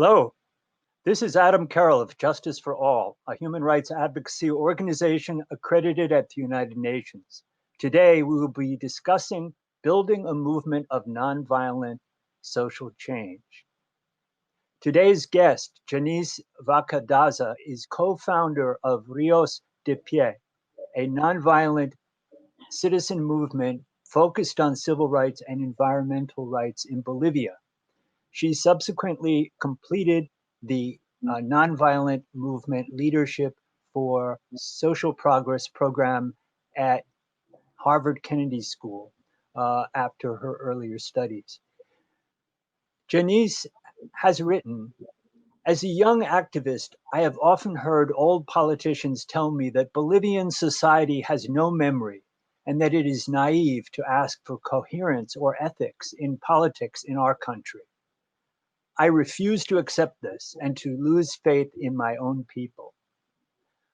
Hello, this is Adam Carroll of Justice for All, a human rights advocacy organization accredited at the United Nations. Today, we will be discussing building a movement of nonviolent social change. Today's guest, Janice Vacadaza, is co-founder of Rios de Pie, a nonviolent citizen movement focused on civil rights and environmental rights in Bolivia. She subsequently completed the Nonviolent Movement Leadership for Social Progress program at Harvard Kennedy School after her earlier studies. Janice has written, as a young activist, I have often heard old politicians tell me that Bolivian society has no memory and that it is naive to ask for coherence or ethics in politics in our country. I refuse to accept this and to lose faith in my own people.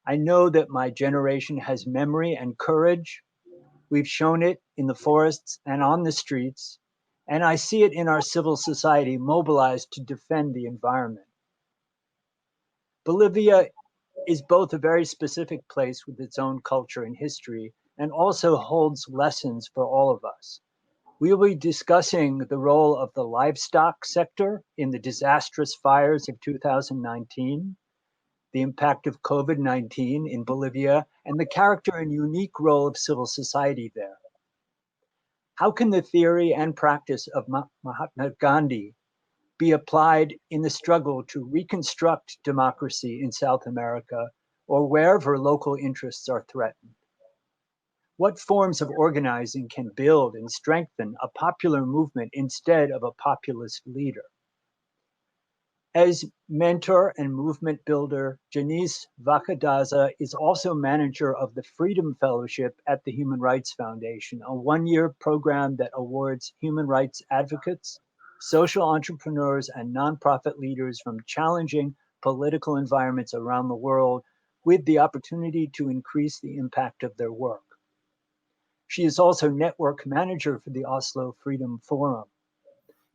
I know that my generation has memory and courage. We've shown it in the forests and on the streets, and I see it in our civil society mobilized to defend the environment. Bolivia is both a very specific place with its own culture and history, and also holds lessons for all of us. We will be discussing the role of the livestock sector in the disastrous fires of 2019, the impact of COVID-19 in Bolivia, and the character and unique role of civil society there. How can the theory and practice of Mahatma Gandhi be applied in the struggle to reconstruct democracy in South America or wherever local interests are threatened? What forms of organizing can build and strengthen a popular movement instead of a populist leader? As mentor and movement builder, Janice Vacadaza is also manager of the Freedom Fellowship at the Human Rights Foundation, a one-year program that awards human rights advocates, social entrepreneurs, and nonprofit leaders from challenging political environments around the world with the opportunity to increase the impact of their work. She is also network manager for the Oslo Freedom Forum.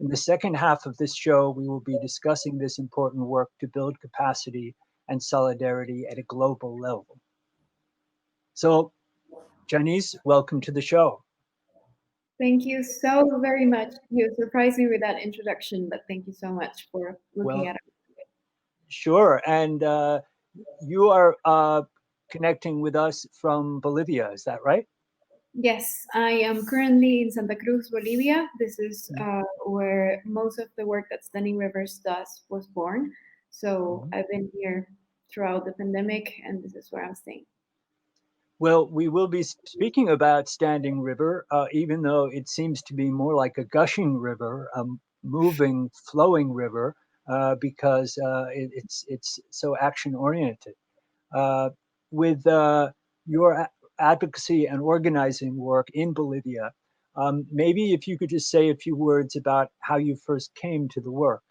In the second half of this show, we will be discussing this important work to build capacity and solidarity at a global level. So, Janice, welcome to the show. Thank you so very much. You surprised me with that introduction, but thank you so much for looking at it. Sure, and you are connecting with us from Bolivia, is that right? Yes, I am currently in Santa Cruz, Bolivia. This is where most of the work that Standing Rivers does was born. So I've been here throughout the pandemic, and this is where I'm staying. Well, we will be speaking about Standing River, even though it seems to be more like a gushing river, a moving, flowing river, because it's so action oriented. With your advocacy and organizing work in Bolivia, maybe if you could just say a few words about how you first came to the work.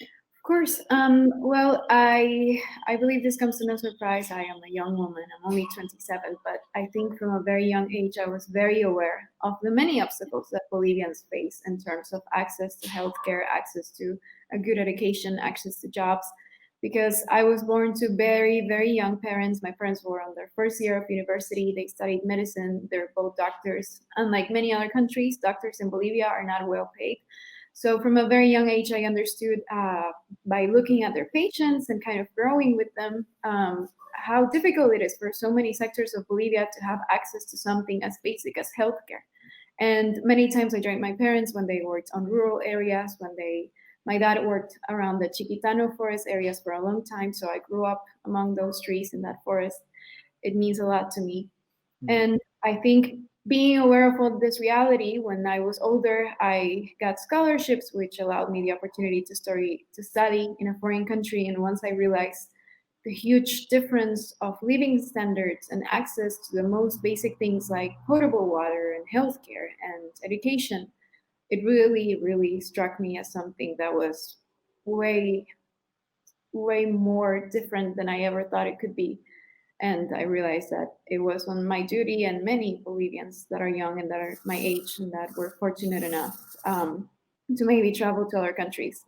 Of course. Well, I believe this comes to no surprise. I am a young woman. I'm only 27, but I think from a very young age, I was very aware of the many obstacles that Bolivians face in terms of access to healthcare, access to a good education, access to jobs. Because I was born to very, very young parents. My parents were on their first year of university. They studied medicine. They're both doctors. Unlike many other countries, doctors in Bolivia are not well paid. So from a very young age, I understood by looking at their patients and kind of growing with them how difficult it is for so many sectors of Bolivia to have access to something as basic as healthcare. And many times I joined my parents when they worked on rural areas, my dad worked around the Chiquitano forest areas for a long time. So I grew up among those trees in that forest. It means a lot to me. And I think being aware of all this reality, when I was older, I got scholarships, which allowed me the opportunity to study in a foreign country. And once I realized the huge difference of living standards and access to the most basic things like potable water and healthcare and education, it really, really struck me as something that was way, way more different than I ever thought it could be. And I realized that it was on my duty, and many Bolivians that are young and that are my age and that were fortunate enough to maybe travel to other countries,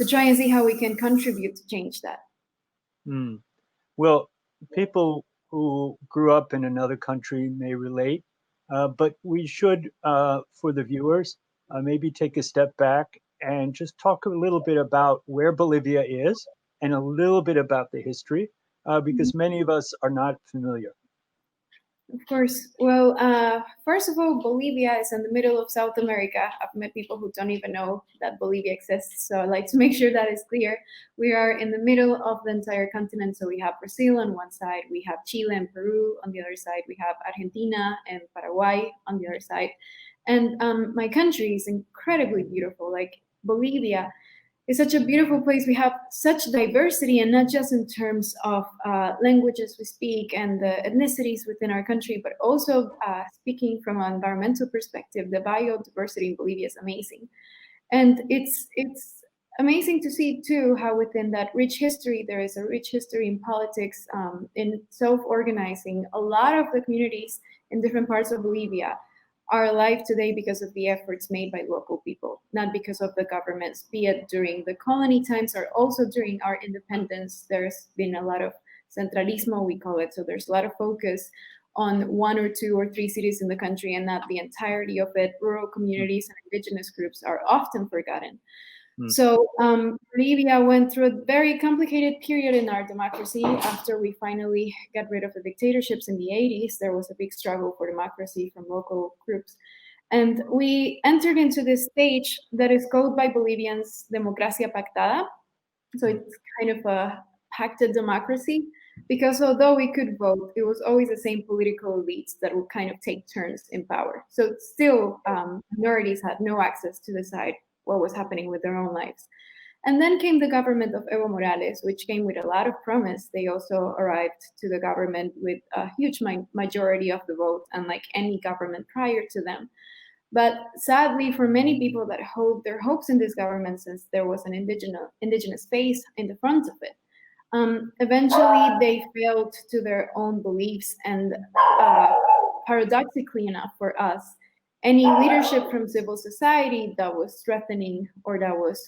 to try and see how we can contribute to change that. Hmm. Well, people who grew up in another country may relate, but we should, for the viewers, maybe take a step back and just talk a little bit about where Bolivia is and a little bit about the history, because many of us are not familiar. Of course. Well, first of all, Bolivia is in the middle of South America. I've met people who don't even know that Bolivia exists, so I'd like to make sure that is clear. We are in the middle of the entire continent, so we have Brazil on one side, we have Chile and Peru on the other side, we have Argentina and Paraguay on the other side. And my country is incredibly beautiful. Like Bolivia it's such a beautiful place. We have such diversity, and not just in terms of languages we speak and the ethnicities within our country, but also speaking from an environmental perspective, the biodiversity in Bolivia is amazing. And it's amazing to see too how within that rich history there is a rich history in politics, in self-organizing. A lot of the communities in different parts of Bolivia are alive today because of the efforts made by local people, not because of the governments, be it during the colony times or also during our independence. There's been a lot of centralismo, we call it. So there's a lot of focus on one or two or three cities in the country and not the entirety of it. Rural communities and indigenous groups are often forgotten. Mm. So Bolivia went through a very complicated period in our democracy after we finally got rid of the dictatorships in the 80s. There was a big struggle for democracy from local groups. And we entered into this stage that is called by Bolivians democracia pactada. So it's kind of a pacted democracy because although we could vote, it was always the same political elites that would kind of take turns in power. So still, minorities had no access to decide what was happening with their own lives. And then came the government of Evo Morales, which came with a lot of promise. They also arrived to the government with a huge majority of the vote, unlike any government prior to them. But sadly, for many people that hold their hopes in this government, since there was an indigenous face in the front of it, eventually they failed to their own beliefs. And paradoxically enough for us, any leadership from civil society that was strengthening or that was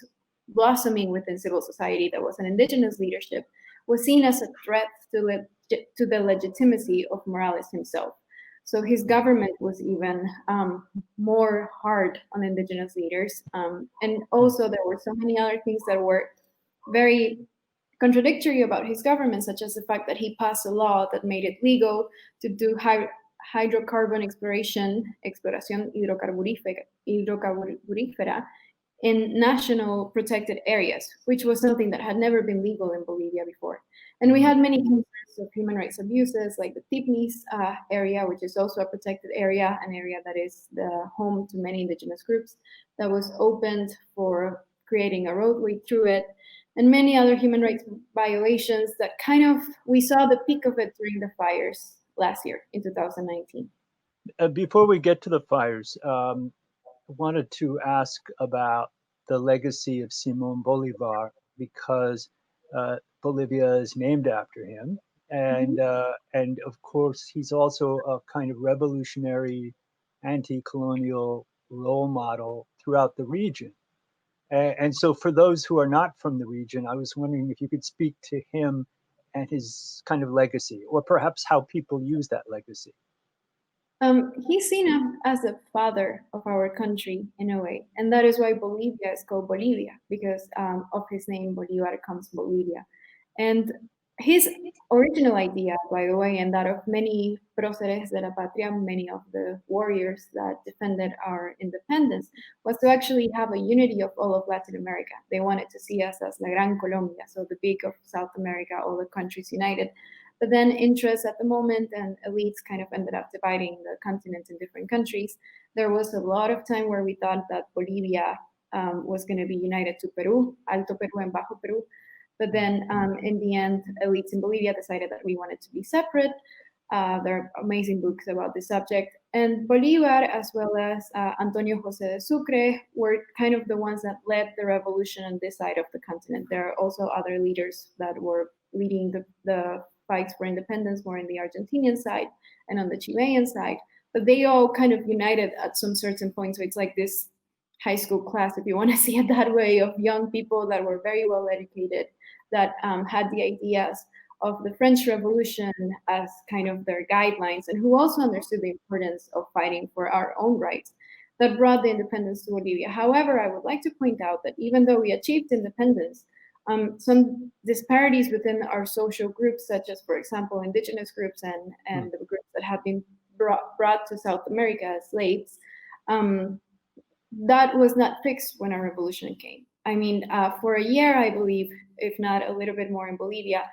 blossoming within civil society that was an indigenous leadership was seen as a threat to the legitimacy of Morales himself. So his government was even more hard on indigenous leaders. And also there were so many other things that were very contradictory about his government, such as the fact that he passed a law that made it legal to do hydrocarbon exploración hidrocarburífera in national protected areas, which was something that had never been legal in Bolivia before. And we had many cases of human rights abuses, like the Tipnis area, which is also a protected area, an area that is the home to many indigenous groups, that was opened for creating a roadway through it, and many other human rights violations that kind of, we saw the peak of it during the fires last year in 2019. Before we get to the fires, I wanted to ask about the legacy of Simon Bolivar because Bolivia is named after him, and of course he's also a kind of revolutionary, anti-colonial role model throughout the region. And so, for those who are not from the region, I was wondering if you could speak to him and his kind of legacy, or perhaps how people use that legacy. He's seen as the father of our country in a way, and that is why Bolivia is called Bolivia, because of his name Bolivar comes Bolivia. And his original idea, by the way, and that of many próceres de la patria, many of the warriors that defended our independence, was to actually have a unity of all of Latin America. They wanted to see us as La Gran Colombia, so the big of South America, all the countries united. But then interests at the moment and elites kind of ended up dividing the continent in different countries. There was a lot of time where we thought that Bolivia was going to be united to Peru, Alto Peru and Bajo Peru. But then in the end, elites in Bolivia decided that we wanted to be separate. There are amazing books about this subject. And Bolivar, as well as Antonio José de Sucre, were kind of the ones that led the revolution on this side of the continent. There are also other leaders that were leading the fights for independence more on the Argentinian side and on the Chilean side. But they all kind of united at some certain point. So it's like this high school class, if you want to see it that way, of young people that were very well educated, that had the ideas of the French Revolution as kind of their guidelines, and who also understood the importance of fighting for our own rights, that brought the independence to Bolivia. However, I would like to point out that even though we achieved independence, some disparities within our social groups, such as, for example, indigenous groups and the groups that have been brought to South America as slaves, that was not fixed when our revolution came. I mean, for a year, I believe, if not a little bit more in Bolivia,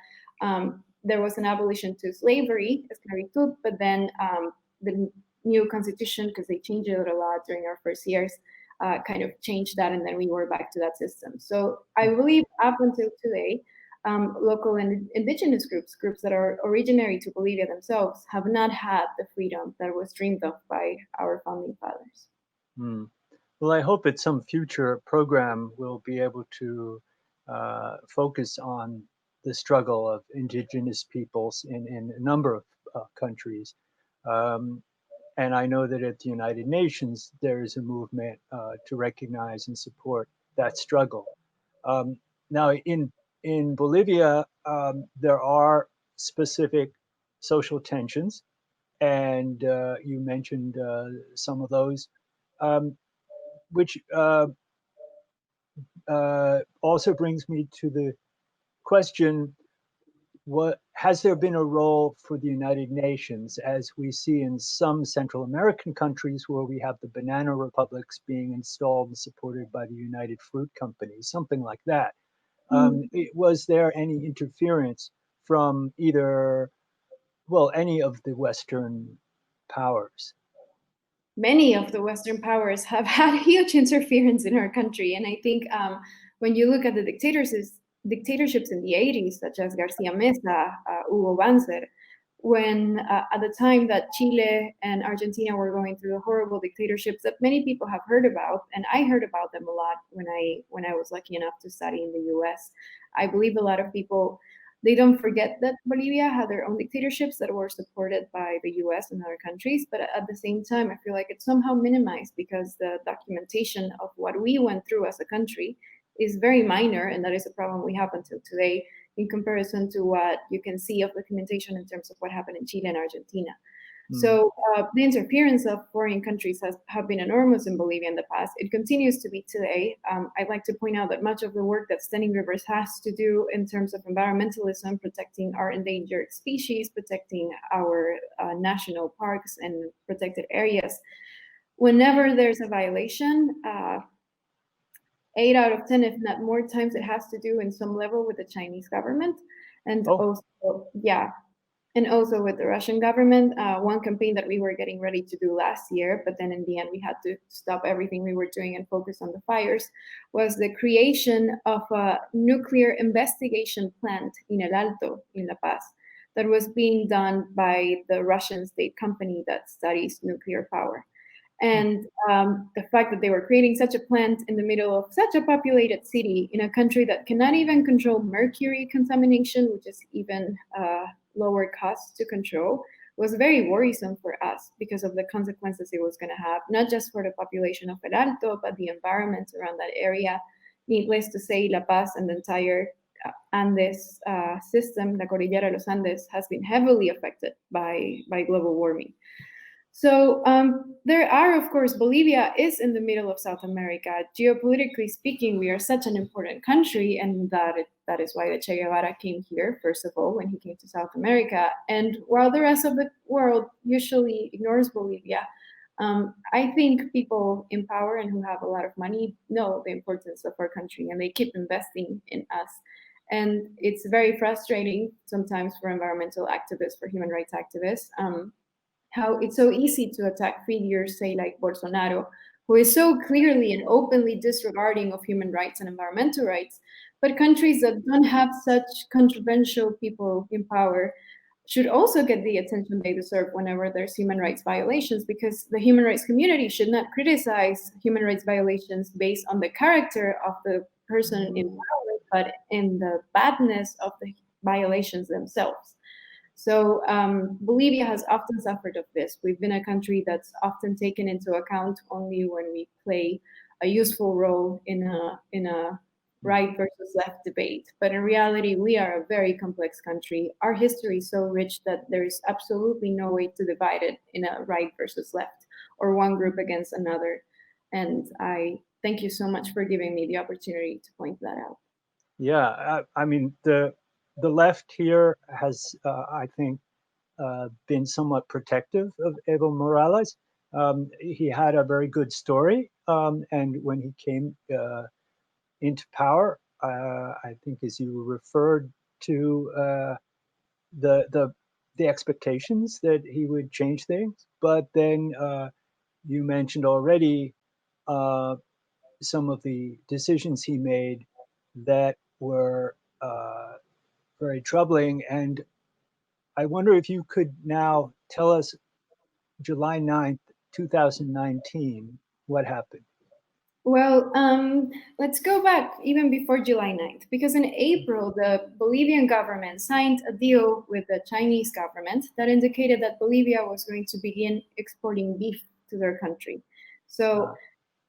there was an abolition to slavery, esclavitud, but then the new constitution, because they changed it a lot during our first years, kind of changed that, and then we were back to that system. So I believe up until today, local and indigenous groups that are originary to Bolivia themselves, have not had the freedom that was dreamed of by our founding fathers. Hmm. Well, I hope at some future program we'll be able to focus on the struggle of indigenous peoples in a number of countries. Um, and I know that at the United Nations, there is a movement to recognize and support that struggle. Um, Now, in Bolivia, there are specific social tensions, and you mentioned some of those, um, which also brings me to the question: what has there been a role for the United Nations, as we see in some Central American countries where we have the banana republics being installed and supported by the United Fruit Company, something like that? Was there any interference from either, well, any of the Western powers? Many of the Western powers have had huge interference in our country. And I think when you look at the dictatorships in the 80s, such as Garcia Mesa, Hugo Banzer, when at the time that Chile and Argentina were going through the horrible dictatorships that many people have heard about, and I heard about them a lot when I was lucky enough to study in the US. I believe a lot of people, they don't forget that Bolivia had their own dictatorships that were supported by the US and other countries, but at the same time, I feel like it's somehow minimized because the documentation of what we went through as a country is very minor, and that is a problem we have until today in comparison to what you can see of documentation in terms of what happened in Chile and Argentina. Mm. So the interference of foreign countries have been enormous in Bolivia in the past. It continues to be today. I'd like to point out that much of the work that Standing Rivers has to do in terms of environmentalism, protecting our endangered species, protecting our national parks and protected areas, whenever there's a violation, 8 out of 10, if not more times, it has to do in some level with the Chinese government, and Oh, also, yeah, and also with the Russian government. One campaign that we were getting ready to do last year, but then in the end we had to stop everything we were doing and focus on the fires, was the creation of a nuclear investigation plant in El Alto, in La Paz, that was being done by the Russian state company that studies nuclear power. And the fact that they were creating such a plant in the middle of such a populated city in a country that cannot even control mercury contamination, which is even lower cost to control, was very worrisome for us because of the consequences it was going to have, not just for the population of El Alto, but the environment around that area. Needless to say, La Paz and the entire Andes system, la Cordillera de los Andes, has been heavily affected by global warming. So there are, of course, Bolivia is in the middle of South America. Geopolitically speaking, we are such an important country, and that is why the Che Guevara came here, first of all, when he came to South America. And while the rest of the world usually ignores Bolivia, I think people in power and who have a lot of money know the importance of our country, and they keep investing in us. And it's very frustrating sometimes for environmental activists, for human rights activists, how it's so easy to attack figures, say like Bolsonaro, who is so clearly and openly disregarding of human rights and environmental rights. But countries that don't have such controversial people in power should also get the attention they deserve whenever there's human rights violations, because the human rights community should not criticize human rights violations based on the character of the person in power, but in the badness of the violations themselves. So Bolivia has often suffered of this. We've been a country that's often taken into account only when we play a useful role in a right versus left debate. But in reality, we are a very complex country. Our history is so rich that there is absolutely no way to divide it in a right versus left or one group against another. And I thank you so much for giving me the opportunity to point that out. Yeah, I mean the left here has, I think, been somewhat protective of Evo Morales. He had a very good story, and when he came into power, I think, as you referred to, the the the expectations that he would change things. But then you mentioned already uh, some of the decisions he made that were very troubling. And I wonder if you could now tell us July 9th, 2019, what happened? Well, let's go back even before July 9th, because in April, the Bolivian government signed a deal with the Chinese government that indicated that Bolivia was going to begin exporting beef to their country. So Uh,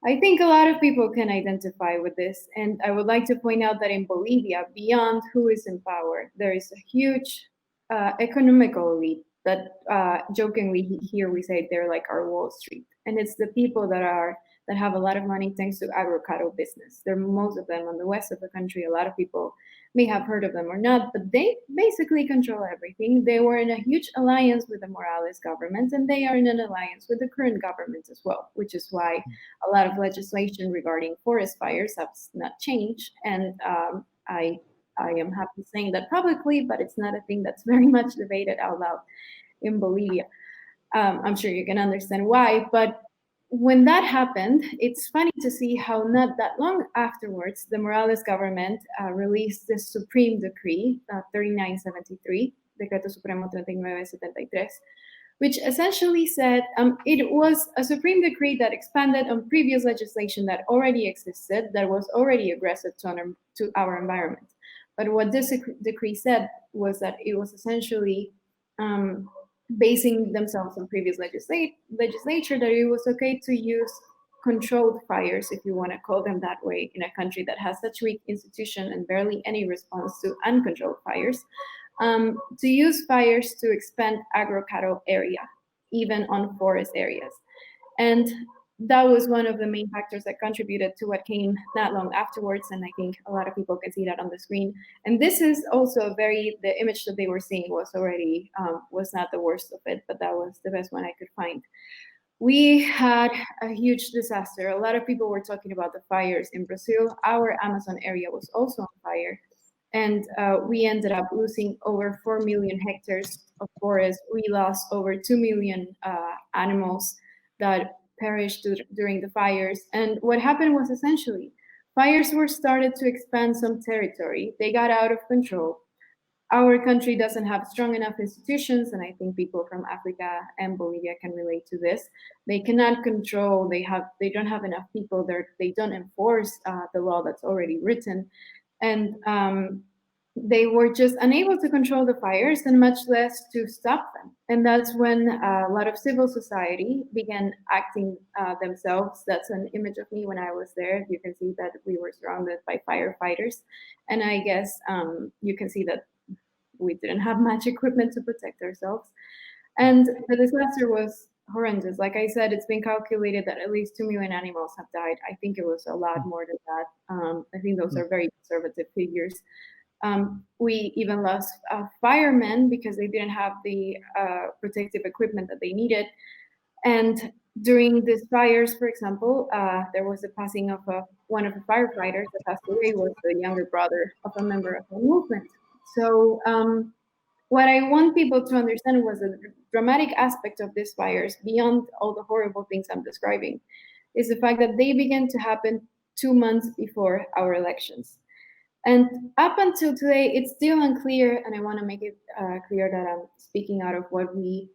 I think a lot of people can identify with this. And I would like to point out that in Bolivia, beyond who is in power, there is a huge economical elite that jokingly here we say they're like our Wall Street. And it's the people that have a lot of money thanks to agro business. They're most of them on the west of the country. A lot of people may have heard of them or not, but they basically control everything. They were in a huge alliance with the Morales government, and they are in an alliance with the current government as well, which is why a lot of legislation regarding forest fires has not changed. And I am happy saying that publicly, but it's not a thing that's very much debated out loud in Bolivia. I'm sure you can understand why. But when that happened, it's funny to see how not that long afterwards, the Morales government released the Supreme Decree 3973, Decreto Supremo 3973, which essentially said it was a Supreme Decree that expanded on previous legislation that already existed, that was already aggressive to our environment. But what this decree said was that it was essentially basing themselves on previous legislature, that it was okay to use controlled fires, if you want to call them that way, in a country that has such weak institution and barely any response to uncontrolled fires, to use fires to expand agro-cattle area, even on forest areas. And that was one of the main factors that contributed to what came not long afterwards. And I think a lot of people can see that on the screen. And this is also the image that they were seeing was already, was not the worst of it, but that was the best one I could find. We had a huge disaster. A lot of people were talking about the fires in Brazil. Our Amazon area was also on fire. And we ended up losing over 4 million hectares of forest. We lost over 2 million animals that perished during the fires. And what happened was essentially fires were started to expand some territory. They got out of control. Our country doesn't have strong enough institutions, and I think people from Africa and Bolivia can relate to this. They cannot control. They don't have enough people. They don't enforce the law that's already written, and they were just unable to control the fires, and much less to stop them. And that's when a lot of civil society began acting themselves. That's an image of me when I was there. You can see that we were surrounded by firefighters, and I guess you can see that we didn't have much equipment to protect ourselves. And the disaster was horrendous. Like I said, it's been calculated that at least 2 million animals have died. I think it was a lot more than that. I think those are very conservative figures. We even lost firemen because they didn't have the protective equipment that they needed. And during these fires, for example, there was the passing of one of the firefighters that passed away was the younger brother of a member of the movement. So what I want people to understand was the dramatic aspect of these fires, beyond all the horrible things I'm describing, is the fact that they began to happen 2 months before our elections. And up until today, it's still unclear, and I want to make it clear that I'm speaking out of what we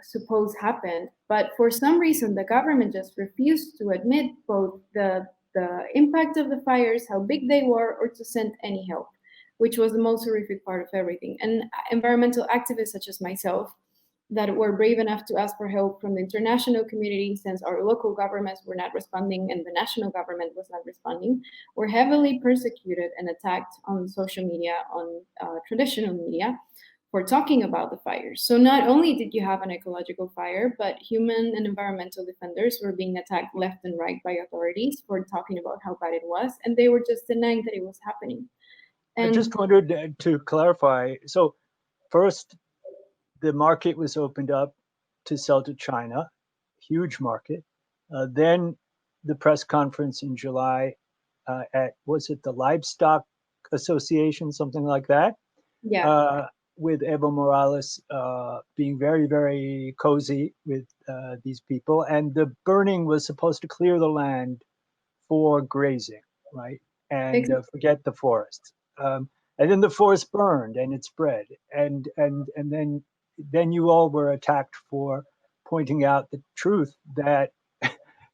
suppose happened. But for some reason, the government just refused to admit both the impact of the fires, how big they were, or to send any help, which was the most horrific part of everything. And environmental activists such as myself that were brave enough to ask for help from the international community, since our local governments were not responding and the national government was not responding, were heavily persecuted and attacked on social media, on traditional media, for talking about the fires. So not only did you have an ecological fire, but human and environmental defenders were being attacked left and right by authorities for talking about how bad it was, and they were just denying that it was happening. I And just wondered to clarify. So first, the market was opened up to sell to China, huge market. Then the press conference in July at, was it the Livestock Association, something like that, yeah, uh, with Evo Morales being very, very cozy with these people. And the burning was supposed to clear the land for grazing, right? And forget the forests. And then the forest burned and it spread. And then you all were attacked for pointing out the truth that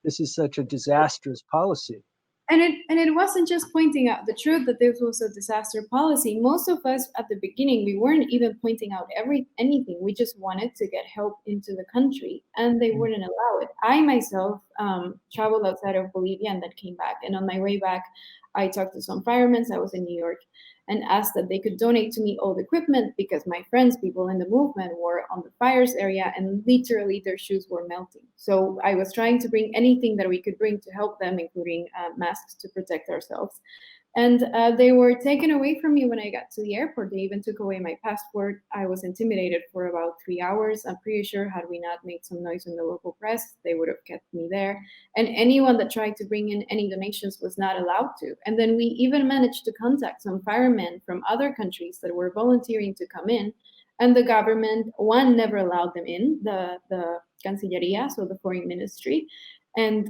this is such a disastrous policy. and it wasn't just pointing out the truth that this was a disaster policy. Most of us at the beginning, we weren't even pointing out anything. We just wanted to get help into the country, and they wouldn't allow it. I myself traveled outside of Bolivia and then came back. And on my way back, I talked to some firemen. I was in New York, and asked that they could donate to me all the equipment, because my friends, people in the movement, were on the fires area and literally their shoes were melting. So I was trying to bring anything that we could bring to help them, including masks to protect ourselves. And they were taken away from me when I got to the airport. They even took away my passport. I was intimidated for about 3 hours. I'm pretty sure had we not made some noise in the local press, they would have kept me there. And anyone that tried to bring in any donations was not allowed to. And then we even managed to contact some firemen from other countries that were volunteering to come in. And the government, one, never allowed them in, the Cancilleria, so the foreign ministry. And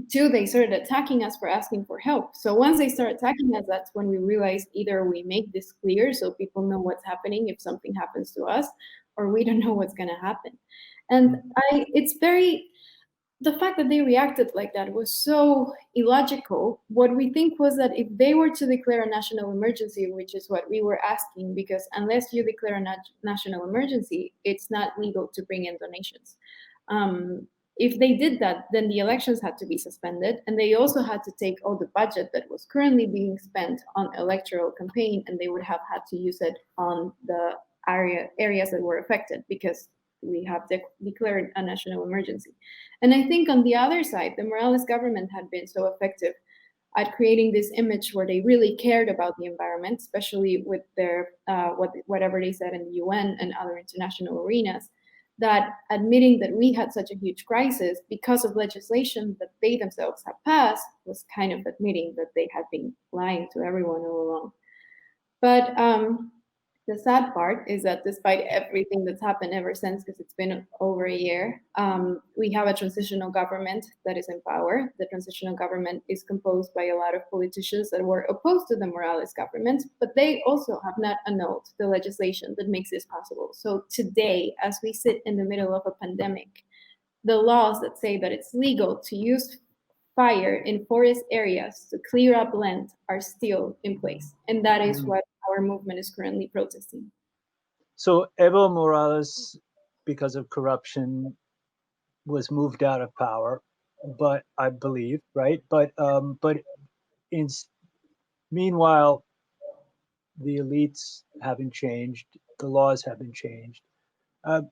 two, they started attacking us for asking for help. So once they start attacking us, that's when we realized either we make this clear so people know what's happening if something happens to us, or we don't know what's going to happen. And it's very, the fact that they reacted like that was so illogical. What we think was that if they were to declare a national emergency, which is what we were asking, because unless you declare a national emergency, it's not legal to bring in donations. If they did that, then the elections had to be suspended, and they also had to take all the budget that was currently being spent on electoral campaign, and they would have had to use it on the areas that were affected, because we have declared a national emergency. And I think on the other side, the Morales government had been so effective at creating this image where they really cared about the environment, especially with their whatever they said in the UN and other international arenas, that admitting that we had such a huge crisis because of legislation that they themselves had passed was kind of admitting that they had been lying to everyone all along. But the sad part is that despite everything that's happened ever since, because it's been over a year, we have a transitional government that is in power. The transitional government is composed by a lot of politicians that were opposed to the Morales government, but they also have not annulled the legislation that makes this possible. So today, as we sit in the middle of a pandemic, the laws that say that it's legal to use fire in forest areas to clear up land are still in place. And that is what our movement is currently protesting. So Evo Morales, because of corruption, was moved out of power, but I believe, right? But in, meanwhile, the elites haven't changed, the laws haven't changed. Uh,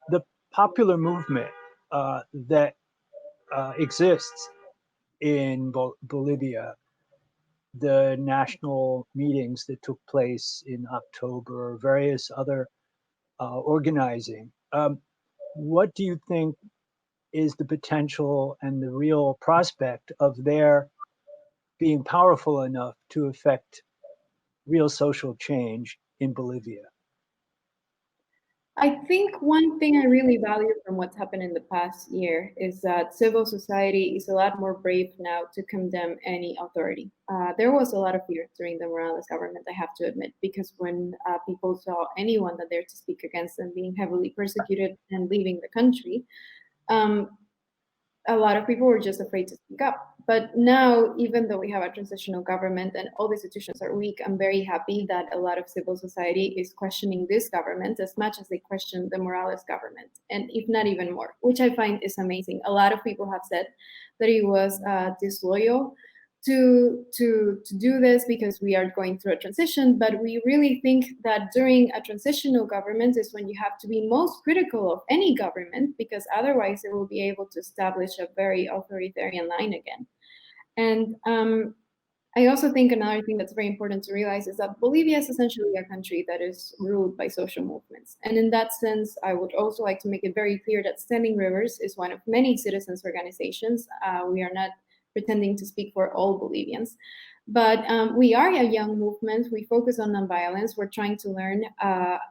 the popular movement that exists in Bolivia, the national meetings that took place in October, various other organizing. What do you think is the potential and the real prospect of their being powerful enough to affect real social change in Bolivia? I think one thing I really value from what's happened in the past year is that civil society is a lot more brave now to condemn any authority. There was a lot of fear during the Morales government, I have to admit, because when people saw anyone that dared to speak against them being heavily persecuted and leaving the country, a lot of people were just afraid to speak up. But now, even though we have a transitional government and all the institutions are weak, I'm very happy that a lot of civil society is questioning this government as much as they question the Morales government, and if not even more, which I find is amazing. A lot of people have said that it was disloyal to do this because we are going through a transition, but we really think that during a transitional government is when you have to be most critical of any government, because otherwise it will be able to establish a very authoritarian line again. And I also think another thing that's very important to realize is that Bolivia is essentially a country that is ruled by social movements. And in that sense, I would also like to make it very clear that Standing Rivers is one of many citizens organizations. We are not pretending to speak for all Bolivians. But we are a young movement. We focus on nonviolence. We're trying to learn.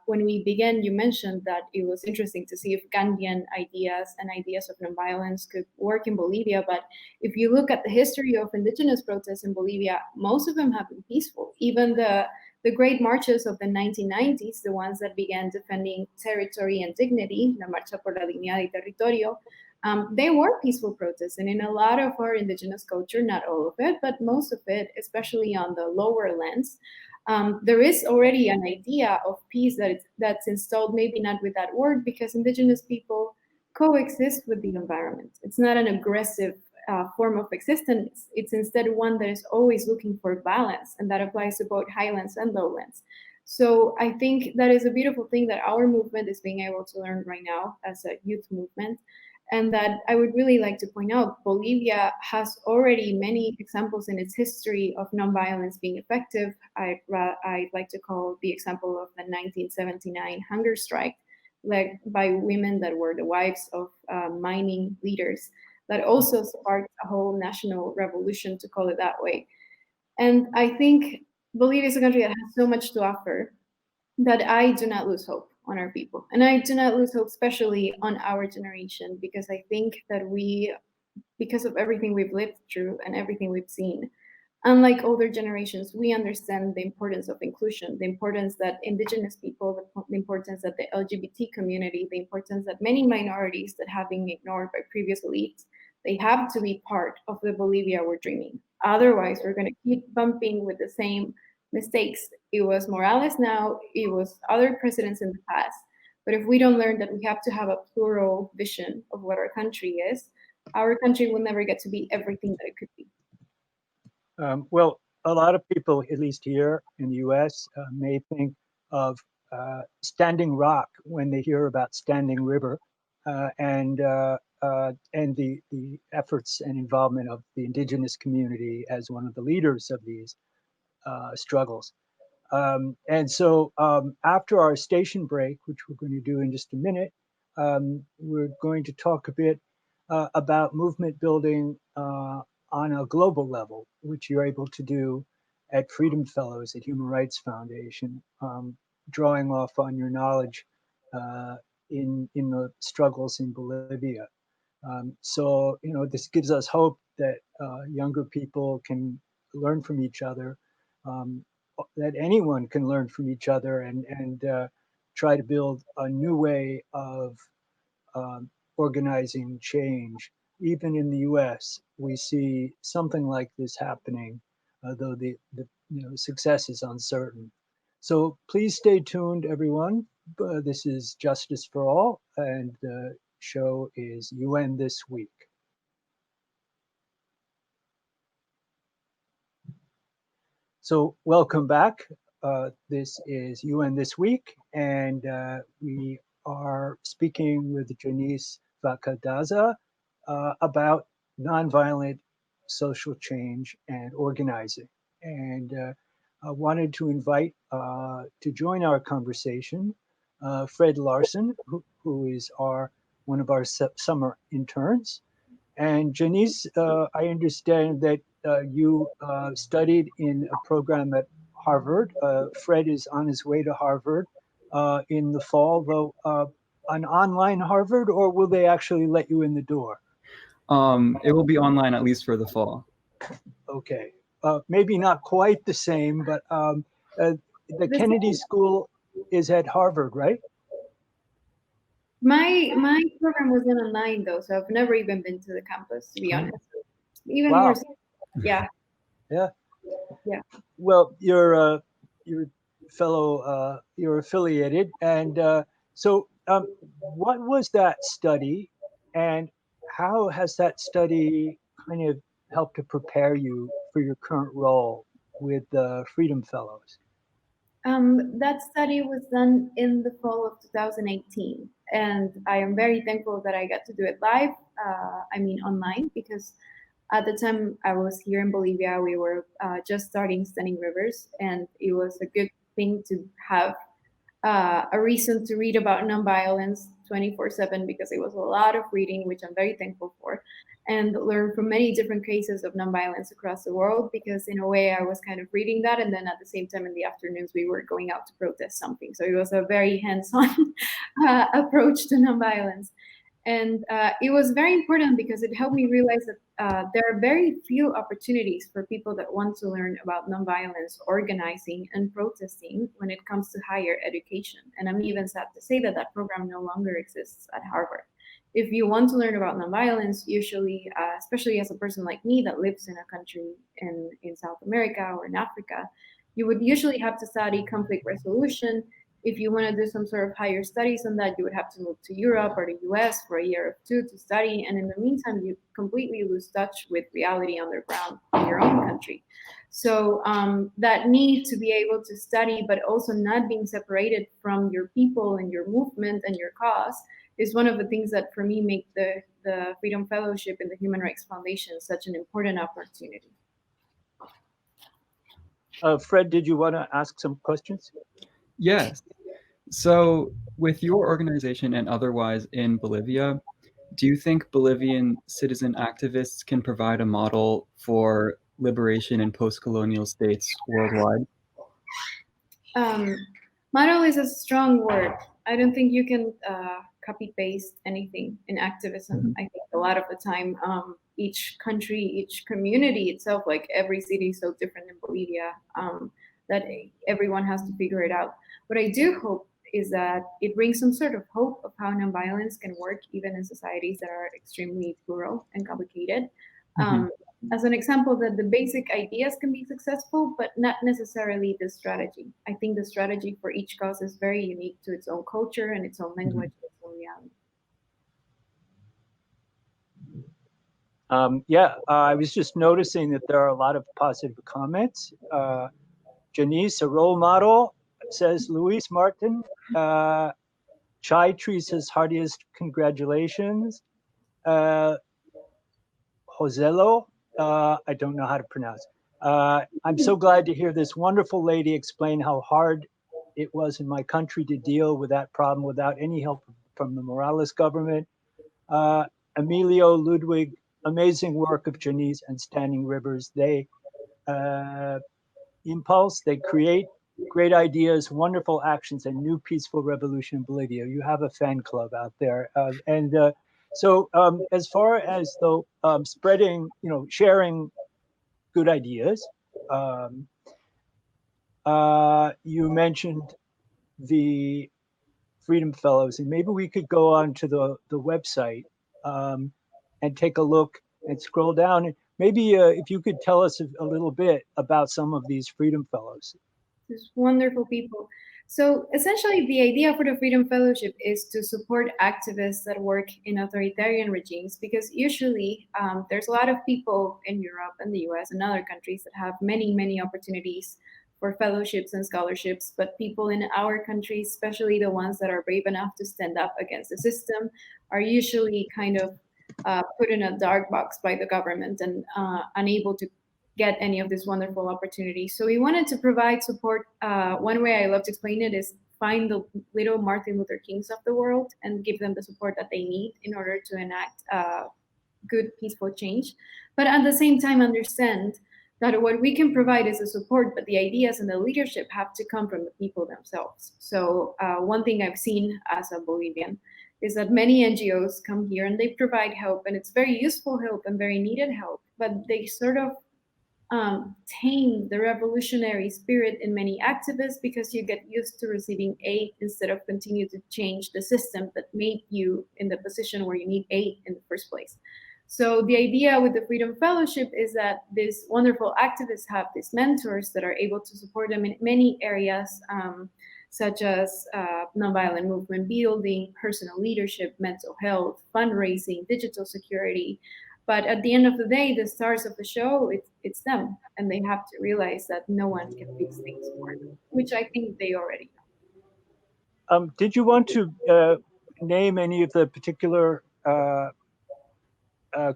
When we began, you mentioned that it was interesting to see if Gandhian ideas and ideas of nonviolence could work in Bolivia. But if you look at the history of indigenous protests in Bolivia, most of them have been peaceful. Even the great marches of the 1990s, the ones that began defending territory and dignity, La Marcha por la Dignidad y Territorio, they were peaceful protests. And in a lot of our indigenous culture, not all of it, but most of it, especially on the lower lands, there is already an idea of peace that's installed, maybe not with that word, because indigenous people coexist with the environment. It's not an aggressive form of existence. It's instead one that is always looking for balance, and that applies to both highlands and lowlands. So I think that is a beautiful thing that our movement is being able to learn right now as a youth movement. And that I would really like to point out, Bolivia has already many examples in its history of nonviolence being effective. I'd like to call the example of the 1979 hunger strike, led by women that were the wives of mining leaders, that also sparked a whole national revolution, to call it that way. And I think Bolivia is a country that has so much to offer that I do not lose hope on our people. And I do not lose hope, especially on our generation, because I think that we, because of everything we've lived through and everything we've seen, unlike older generations, we understand the importance of inclusion, the importance that indigenous people, the importance that the LGBT community, the importance that many minorities that have been ignored by previous elites, they have to be part of the Bolivia we're dreaming. Otherwise, we're going to keep bumping with the same mistakes. It was Morales now, it was other presidents in the past. But if we don't learn that we have to have a plural vision of what our country is, our country will never get to be everything that it could be. Well, a lot of people, at least here in the US, may think of Standing Rock when they hear about Standing River and the efforts and involvement of the indigenous community as one of the leaders of these struggles. And so after our station break, which we're going to do in just a minute, we're going to talk a bit about movement building on a global level, which you're able to do at Freedom Fellows at Human Rights Foundation, drawing off on your knowledge in the struggles in Bolivia. So, you know, this gives us hope that younger people can learn from each other, that anyone can learn from each other and try to build a new way of organizing change. Even in the U.S., we see something like this happening, though the success is uncertain. So please stay tuned, everyone. This is Justice for All, and the show is UN This Week. So welcome back. This is UN This Week, and we are speaking with Janice Vakadaza about nonviolent social change and organizing. And I wanted to invite to join our conversation Fred Larson, who is one of our summer interns. And Janice, I understand that you studied in a program at Harvard. Fred is on his way to Harvard in the fall, though an online Harvard, or will they actually let you in the door? It will be online, at least for the fall. Okay. Maybe not quite the same, but the Kennedy School is at Harvard, right? My program was online though, so I've never even been to the campus, to be honest. even Wow. more. Yeah. Yeah. Yeah. Well, you're fellow, you're affiliated, and so what was that study, and how has that study kind of helped to prepare you for your current role with the Freedom Fellows? That study was done in the fall of 2018, and I am very thankful that I got to do it live. I mean, online, because at the time I was here in Bolivia, we were just starting studying rivers, and it was a good thing to have a reason to read about nonviolence 24/7, because it was a lot of reading, which I'm very thankful for, and learn from many different cases of nonviolence across the world. Because in a way, I was kind of reading that, and then at the same time, in the afternoons, we were going out to protest something. So it was a very hands-on approach to nonviolence. And it was very important because it helped me realize that there are very few opportunities for people that want to learn about nonviolence, organizing, and protesting when it comes to higher education. And I'm even sad to say that that program no longer exists at Harvard. If you want to learn about nonviolence, usually, especially as a person like me that lives in a country in South America or in Africa, you would usually have to study conflict resolution. If you want to do some sort of higher studies on that, you would have to move to Europe or the US for a year or two to study. And in the meantime, you completely lose touch with reality on the ground in your own country. So that need to be able to study, but also not being separated from your people and your movement and your cause, is one of the things that for me make the Freedom Fellowship and the Human Rights Foundation such an important opportunity. Fred, did you want to ask some questions? Yes. So, with your organization and otherwise in Bolivia, do you think Bolivian citizen activists can provide a model for liberation in post-colonial states worldwide? Model is a strong word. I don't think you can copy paste anything in activism. Mhm. I think a lot of the time, each country, each community itself, like every city is so different in Bolivia, that everyone has to figure it out. What I do hope is that it brings some sort of hope of how nonviolence can work even in societies that are extremely plural and complicated. Mhm. As an example, that the basic ideas can be successful, but not necessarily the strategy. I think the strategy for each cause is very unique to its own culture and its own language, Mhm. its own reality. Yeah, I was just noticing that there are a lot of positive comments. Janice, a role model, says Luis Martin. Chai Tree says heartiest congratulations. Joselo, I don't know how to pronounce. I'm so glad to hear this wonderful lady explain how hard it was in my country to deal with that problem without any help from the Morales government. Emilio Ludwig, amazing work of Janice and Standing Rivers. They impulse, they create great ideas, wonderful actions, and new peaceful revolution in Bolivia. You have a fan club out there. As far as though spreading, sharing good ideas, um, you mentioned the Freedom Fellows, and maybe we could go on to the website um, and take a look and scroll down. And maybe if you could tell us a little bit about some of these Freedom Fellows. These wonderful people. So essentially, the idea for the Freedom Fellowship is to support activists that work in authoritarian regimes, because usually there's a lot of people in Europe and the US and other countries that have many, many opportunities for fellowships and scholarships, but people in our countries, especially the ones that are brave enough to stand up against the system, are usually kind of put in a dark box by the government and unable to get any of these wonderful opportunities. So we wanted to provide support. One way I love to explain it is find the little Martin Luther Kings of the world and give them the support that they need in order to enact good, peaceful change. But at the same time, understand that what we can provide is a support, but the ideas and the leadership have to come from the people themselves. So one thing I've seen as a Bolivian is that many NGOs come here and they provide help, and it's very useful help and very needed help, but they sort of tame the revolutionary spirit in many activists, because you get used to receiving aid instead of continue to change the system that made you in the position where you need aid in the first place. So the idea with the Freedom Fellowship is that these wonderful activists have these mentors that are able to support them in many areas, such as nonviolent movement building, personal leadership, mental health, fundraising, digital security. But at the end of the day, the stars of the show, it's them. And they have to realize that no one can fix things for them, which I think they already know. Did you want to name any of the particular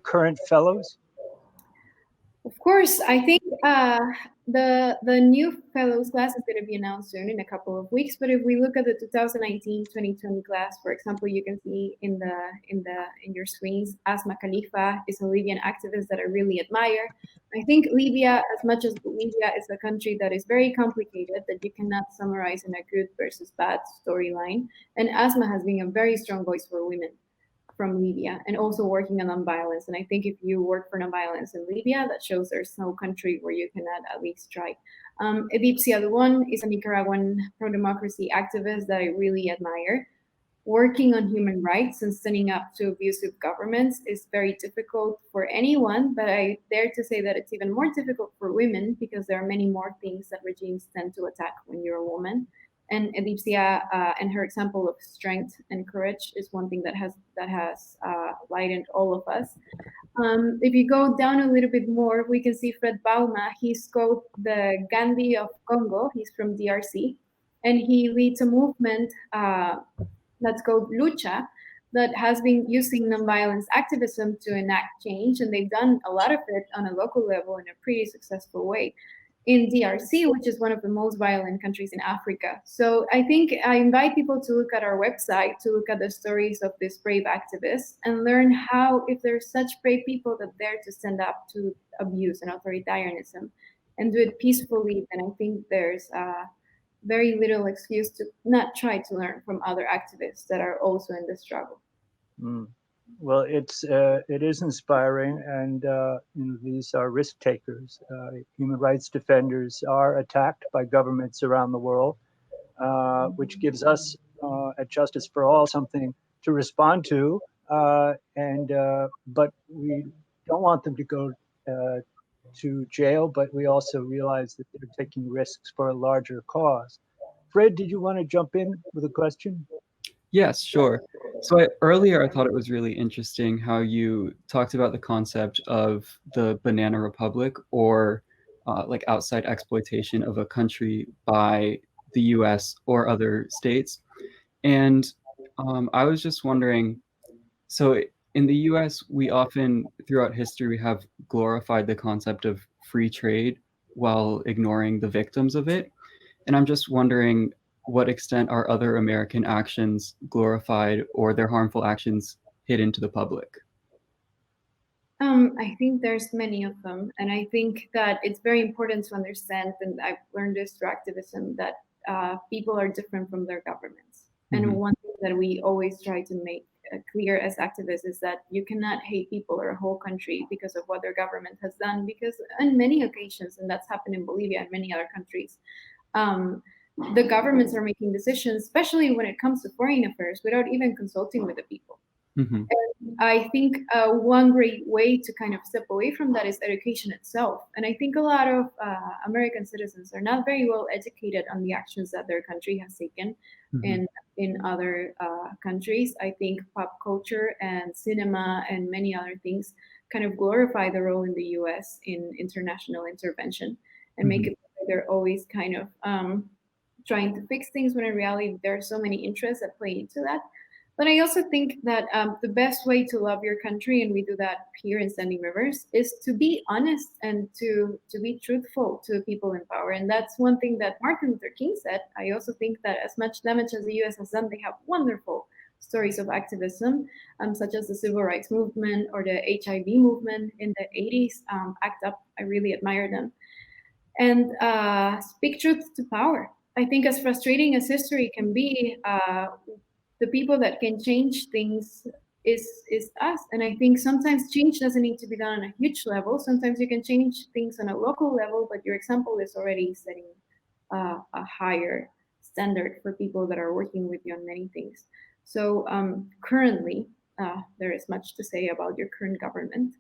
current fellows? Of course, I think the new fellows class is going to be announced soon in a couple of weeks. But if we look at the 2019-2020 class, for example, you can see in your screens, Asma Khalifa is a Libyan activist that I really admire. I think Libya, as much as Libya is a country that is very complicated, that you cannot summarize in a good versus bad storyline, and Asma has been a very strong voice for women from Libya and also working on nonviolence. And I think if you work for nonviolence in Libya, that shows there's no country where you cannot at least try. Edip Siaduon is a Nicaraguan pro-democracy activist that I really admire. Working on human rights and standing up to abusive governments is very difficult for anyone, but I dare to say that it's even more difficult for women because there are many more things that regimes tend to attack when you're a woman. And Edipsia and her example of strength and courage is one thing that has lightened all of us. If you go down a little bit more, we can see Fred Bauma. He's called the Gandhi of Congo. He's from DRC, and he leads a movement that's called Lucha that has been using nonviolence activism to enact change, and they've done a lot of it on a local level in a pretty successful way in DRC, which is one of the most violent countries in Africa. So I think I invite people to look at our website, to look at the stories of these brave activists and learn how, if there's such brave people that dare to stand up to abuse and authoritarianism and do it peacefully, then I think there's very little excuse to not try to learn from other activists that are also in the struggle. Mm. Well, it is inspiring, and these are risk takers. Human rights defenders are attacked by governments around the world, which gives us at Justice for All something to respond to. But we don't want them to go to jail. But we also realize that they're taking risks for a larger cause. Fred, did you want to jump in with a question? Yes, sure. So earlier, I thought it was really interesting how you talked about the concept of the banana republic, or like outside exploitation of a country by the US or other states. And I was just wondering, so in the US, we often, throughout history, we have glorified the concept of free trade while ignoring the victims of it. And I'm just wondering, what extent are other American actions glorified or their harmful actions hidden to the public? I think there's many of them, and I think that it's very important to understand, and I've learned this through activism, that people are different from their governments. Mhm. And one thing that we always try to make clear as activists is that you cannot hate people or a whole country because of what their government has done, because on many occasions, and that's happened in Bolivia and many other countries, the governments are making decisions, especially when it comes to foreign affairs, without even consulting with the people. Mhm. And I think one great way to kind of step away from that is education itself. And I think a lot of American citizens are not very well educated on the actions that their country has taken Mhm. in other countries. I think pop culture and cinema and many other things kind of glorify the role in the US in international intervention and make Mhm. it like they're always kind of trying to fix things when in reality there are so many interests that play into that. But I also think that the best way to love your country, and we do that here in Standing Rivers, is to be honest and to be truthful to the people in power. And that's one thing that Martin Luther King said. I also think that as much damage as the US has done, they have wonderful stories of activism, such as the Civil Rights Movement or the HIV movement in the 80s. ACT UP, I really admire them. And speak truth to power. I think as frustrating as history can be, the people that can change things is us. And I think sometimes change doesn't need to be done on a huge level. Sometimes you can change things on a local level, but your example is already setting a higher standard for people that are working with you on many things. So currently, there is much to say about your current government.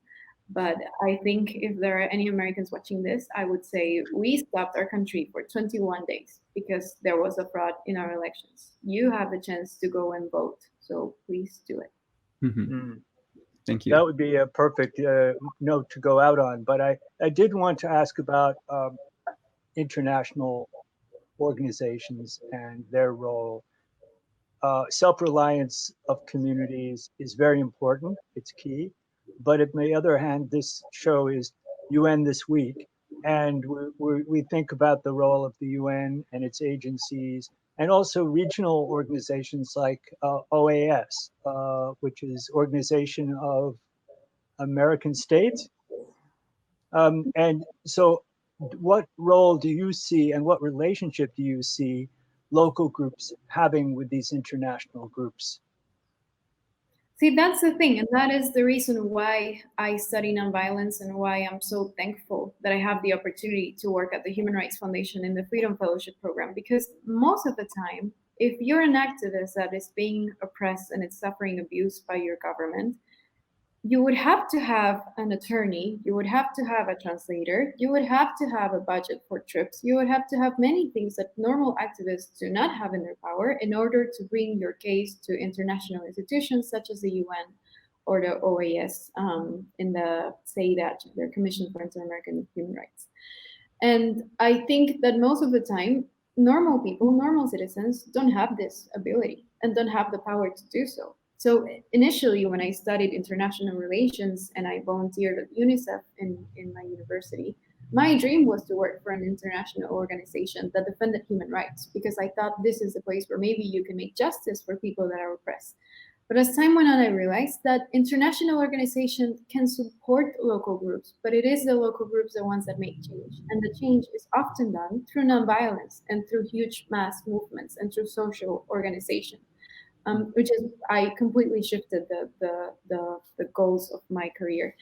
But I think if there are any Americans watching this, I would say we stopped our country for 21 days because there was a fraud in our elections. You have the chance to go and vote, so please do it. Mm. Thank you. That would be a perfect note to go out on. But I did want to ask about international organizations and their role. Self-reliance of communities is very important. It's key. But on the other hand, this show is UN this week, and we think about the role of the UN and its agencies, and also regional organizations like OAS, which is Organization of American States. And so, what role do you see, and what relationship do you see local groups having with these international groups? See, that's the thing, and that is the reason why I study nonviolence and why I'm so thankful that I have the opportunity to work at the Human Rights Foundation in the Freedom Fellowship program. Because most of the time, if you're an activist that is being oppressed and it's suffering abuse by your government, you would have to have an attorney, you would have to have a translator, you would have to have a budget for trips, you would have to have many things that normal activists do not have in their power in order to bring your case to international institutions such as the UN or the OAS in the say that their Commission for Inter-American Human Rights. And I think that most of the time, normal people, normal citizens don't have this ability and don't have the power to do so. So initially, when I studied international relations and I volunteered at UNICEF in my university, my dream was to work for an international organization that defended human rights because I thought this is a place where maybe you can make justice for people that are oppressed. But as time went on, I realized that international organizations can support local groups, but it is the local groups the ones that make change. And the change is often done through nonviolence and through huge mass movements and through social organization. Which is I completely shifted the goals of my career.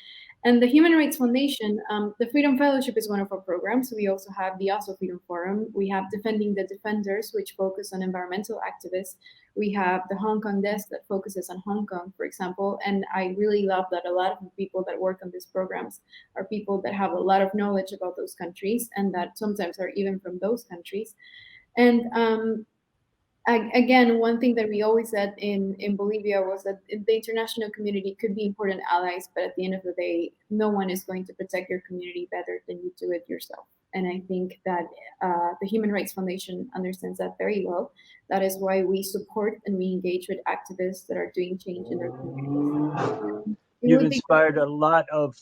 And the Human Rights Foundation, the Freedom Fellowship is one of our programs. We also have the Oslo Freedom Forum. We have Defending the Defenders, which focus on environmental activists. We have the Hong Kong desk that focuses on Hong Kong, for example. And I really love that a lot of the people that work on these programs are people that have a lot of knowledge about those countries and that sometimes are even from those countries. And again, one thing that we always said in Bolivia was that the international community could be important allies, but at the end of the day, no one is going to protect your community better than you do it yourself. And I think that the Human Rights Foundation understands that very well. That is why we support and we engage with activists that are doing change in their communities. You've inspired a lot of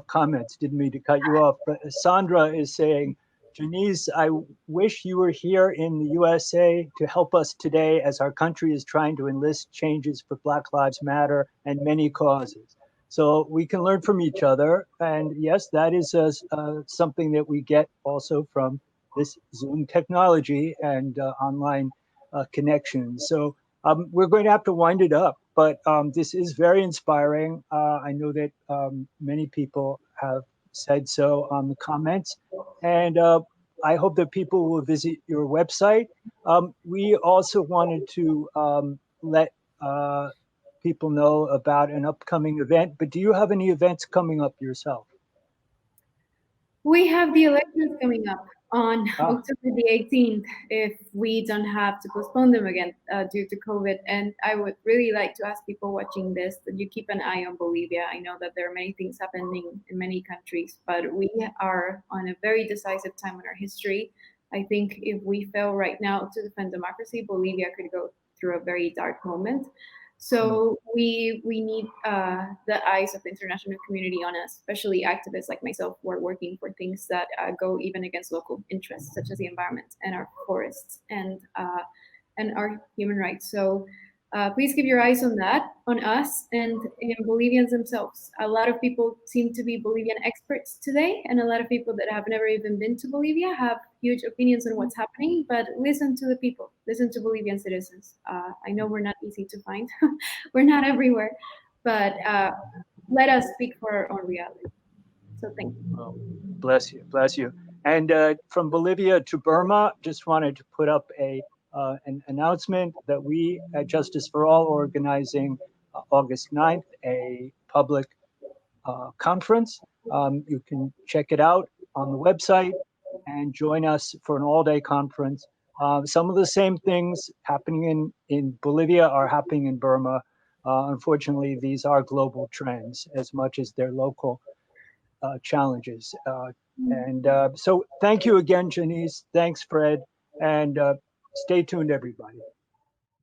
comments. Didn't mean to cut you off, but Sandra is saying, Janice, I wish you were here in the USA to help us today as our country is trying to enlist changes for Black Lives Matter and many causes. So we can learn from each other. And yes, that is something that we get also from this Zoom technology and online connections. So we're going to have to wind it up, but this is very inspiring. I know that many people have said so on the comments. And I hope that people will visit your website. We also wanted to let people know about an upcoming event, but do you have any events coming up yourself? We have the elections coming up on October the 18th if we don't have to postpone them again due to COVID. And I would really like to ask people watching this that you keep an eye on Bolivia. I know that there are many things happening in many countries, but we are on a very decisive time in our history. I think if we fail right now to defend democracy, Bolivia could go through a very dark moment. So we need the eyes of the international community on us, especially activists like myself who are working for things that go even against local interests, such as the environment and our forests and our human rights. So please keep your eyes on that, on us, and in Bolivians themselves. A lot of people seem to be Bolivian experts today, and a lot of people that have never even been to Bolivia have huge opinions on what's happening, but listen to the people, listen to Bolivian citizens. I know we're not easy to find, we're not everywhere, but let us speak for our own reality. So thank you. Oh, bless you, bless you. And from Bolivia to Burma, just wanted to put up an announcement that we at Justice for All organizing August 9th, a public conference. You can check it out on the website and join us for an all-day conference. Some of the same things happening in Bolivia are happening in Burma. Unfortunately, these are global trends as much as they're local challenges. So thank you again, Janice. Thanks, Fred. And stay tuned, everybody.